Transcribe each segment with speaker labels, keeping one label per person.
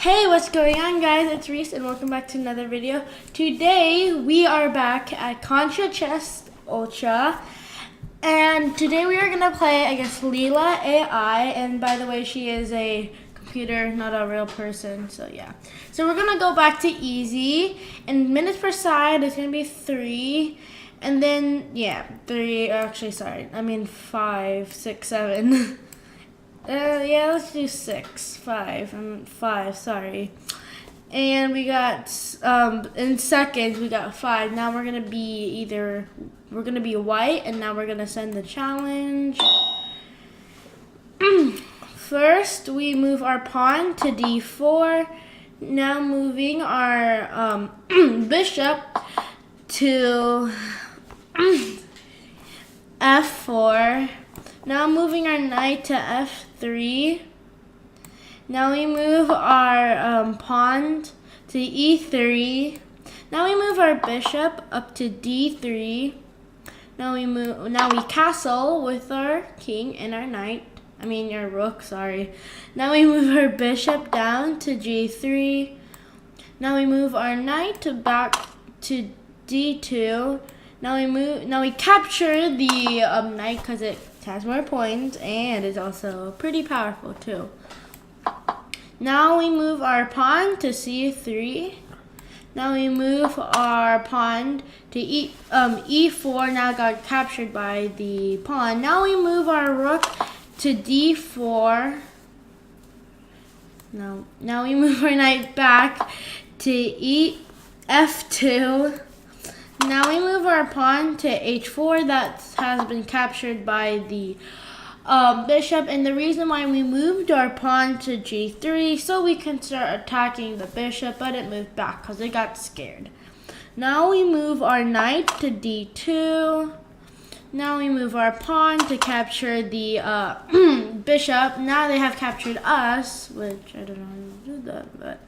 Speaker 1: Hey, what's going on, guys? It's Reese and welcome back to another video. Today we are back at Contra Chess Ultra, and today we are gonna play against Leela AI. And by the way, she is a computer, not a real person. So yeah. So we're gonna go back to easy, and minutes per side is gonna be 3, and then yeah, 3. Actually, sorry, I mean 5, 6, 7. Yeah, let's do 6, 5, 5, sorry. And we got, in seconds, we got 5. Now we're going to be we're going to be white, and now we're going to send the challenge. First, we move our pawn to d4. Now moving our bishop to f4. Now moving our knight to f3. Now we move our pawn to e3. Now we move our bishop up to d3. Now we castle with our king and our knight. I mean our rook, sorry. Now we move our bishop down to g3. Now we move our knight back to d2. Now we capture the knight because it has more points and is also pretty powerful too. Now we move our pawn to c3. Now we move our pawn to e4. Now it got captured by the pawn. Now we move our rook to d4. Now we move our knight back to f2. Now we move our pawn to h4. That has been captured by the bishop. And the reason why we moved our pawn to g3 so we can start attacking the bishop, but it moved back because it got scared. Now we move our knight to d2. Now we move our pawn to capture the bishop. Now they have captured us, which I don't know how to do that, but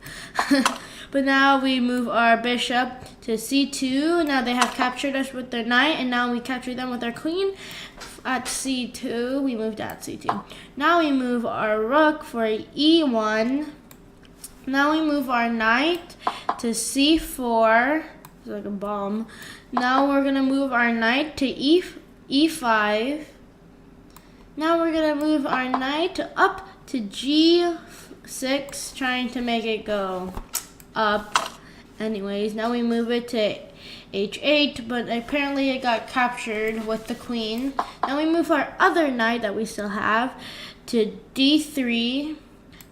Speaker 1: but now we move our bishop to c2. Now they have captured us with their knight, and now we capture them with our queen at c2. We moved at c2. Now we move our rook for e1. Now we move our knight to c4. It's like a bomb. Now we're gonna move our knight to e5. Now we're gonna move our knight up to g6, trying to make it go up. Anyways, now we move it to h8, but apparently it got captured with the queen. Now we move our other knight that we still have to d3.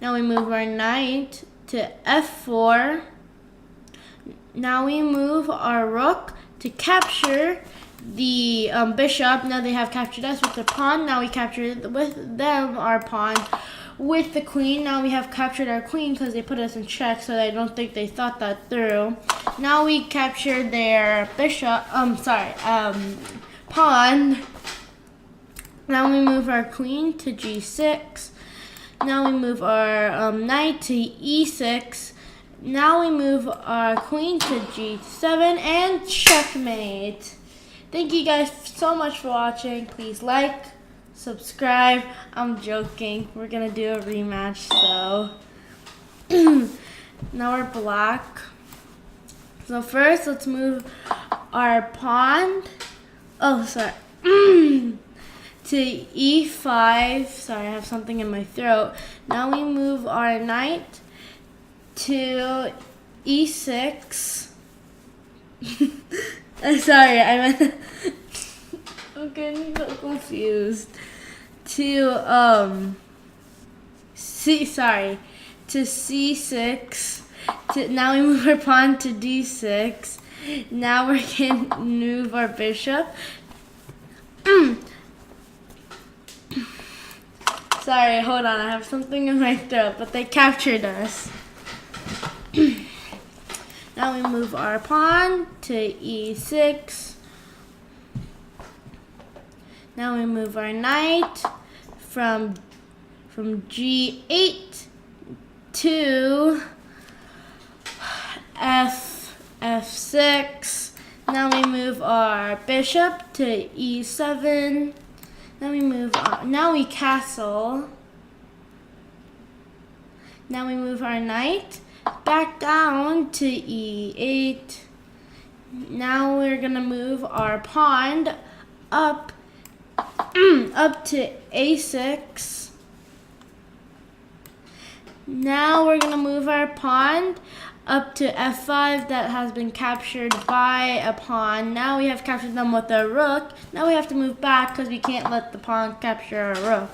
Speaker 1: Now we move our knight to f4. Now we move our rook to capture the bishop. Now they have captured us with the pawn. Now we captured with them our pawn with the queen. Now we have captured our queen because they put us in check, so I don't think they thought that through. Now we captured their bishop, pawn. Now we move our queen to g6. Now we move our knight to e6. Now we move our queen to g7 and checkmate. Thank you guys so much for watching. Please like, subscribe. I'm joking. We're gonna do a rematch, so now we're black. So first, let's move our pawn. Oh, sorry. To e5. Sorry, I have something in my throat. Now we move our knight to e6. Sorry, I meant I'm getting so confused. To to c6. Now we move our pawn to d6. Now we're gonna move our bishop. Sorry, hold on. I have something in my throat, but they captured us. Now we move our pawn to e6. Now we move our knight from g8 to f6. Now we move our bishop to e7. Now we castle. Now we move our knight back down to e8. Now we're gonna move our pawn up up to a6. Now we're gonna move our pawn up to f5 that has been captured by a pawn. Now we have captured them with a rook. Now we have to move back because we can't let the pawn capture a rook,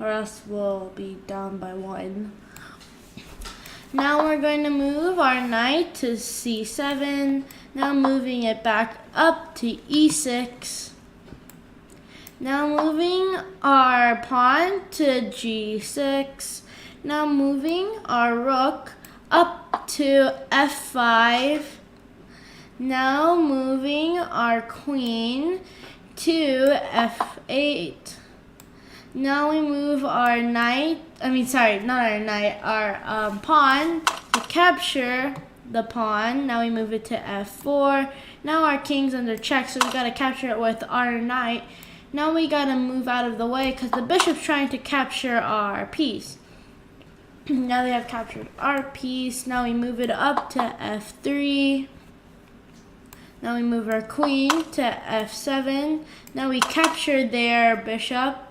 Speaker 1: or else we'll be down by 1. Now we're going to move our knight to c7. Now moving it back up to e6. Now moving our pawn to g6. Now moving our rook up to f5. Now moving our queen to f8. Now we move our knight, our pawn to capture the pawn. Now we move it to f4. Now our king's under check, so we gotta capture it with our knight. Now we gotta move out of the way because the bishop's trying to capture our piece. Now they have captured our piece. Now we move it up to f3. Now we move our queen to f7. Now we capture their bishop.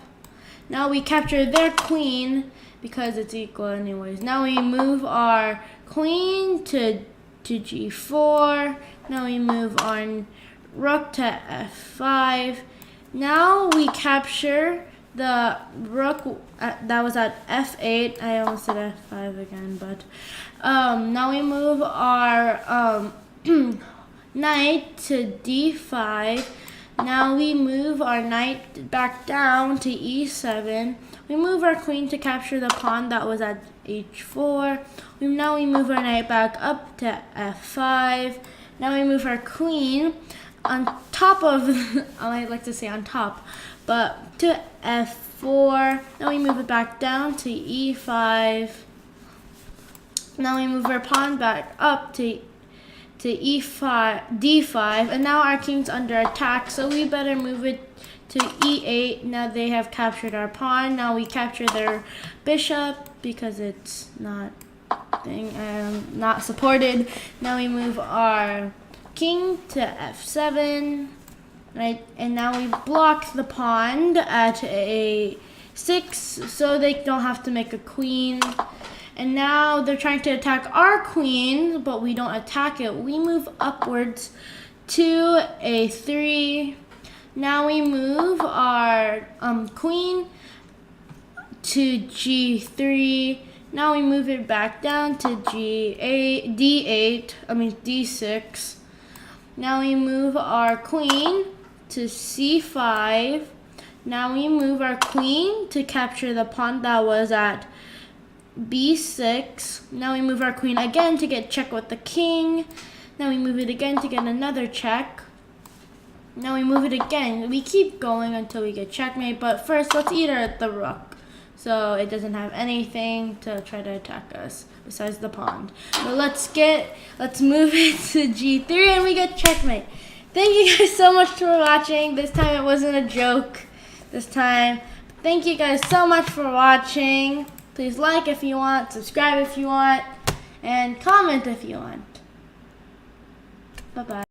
Speaker 1: Now we capture their queen because it's equal anyways. Now we move our queen to g4. Now we move our rook to f5. Now we capture the rook that was at f8. I almost said f5 again, but now we move our knight to d5. Now we move our knight back down to e7. We move our queen to capture the pawn that was at h4. Now we move our knight back up to f5. Now we move our queen on top of, I like to say on top, but to f4. Now we move it back down to e5. Now we move our pawn back up to e5, d5, and now our king's under attack, so we better move it to e8. Now they have captured our pawn. Now we capture their bishop because it's not supported. Now we move our king to f7, right? And now we block the pawn at a6 so they don't have to make a queen. And now they're trying to attack our queen, but we don't attack it. We move upwards to a3. Now we move our queen to g3. Now we move it back down to d6. Now we move our queen to c5. Now we move our queen to capture the pawn that was at b6. Now we move our queen again to get check with the king. Now we move it again to get another check. Now we move it again. We keep going until we get checkmate, but first let's eat the rook so it doesn't have anything to try to attack us besides the pawn. So let's move it to g3 and we get checkmate. Thank you guys so much for watching. This time it wasn't a joke. This time. Thank you guys so much for watching. Please like if you want, subscribe if you want, and comment if you want. Bye-bye.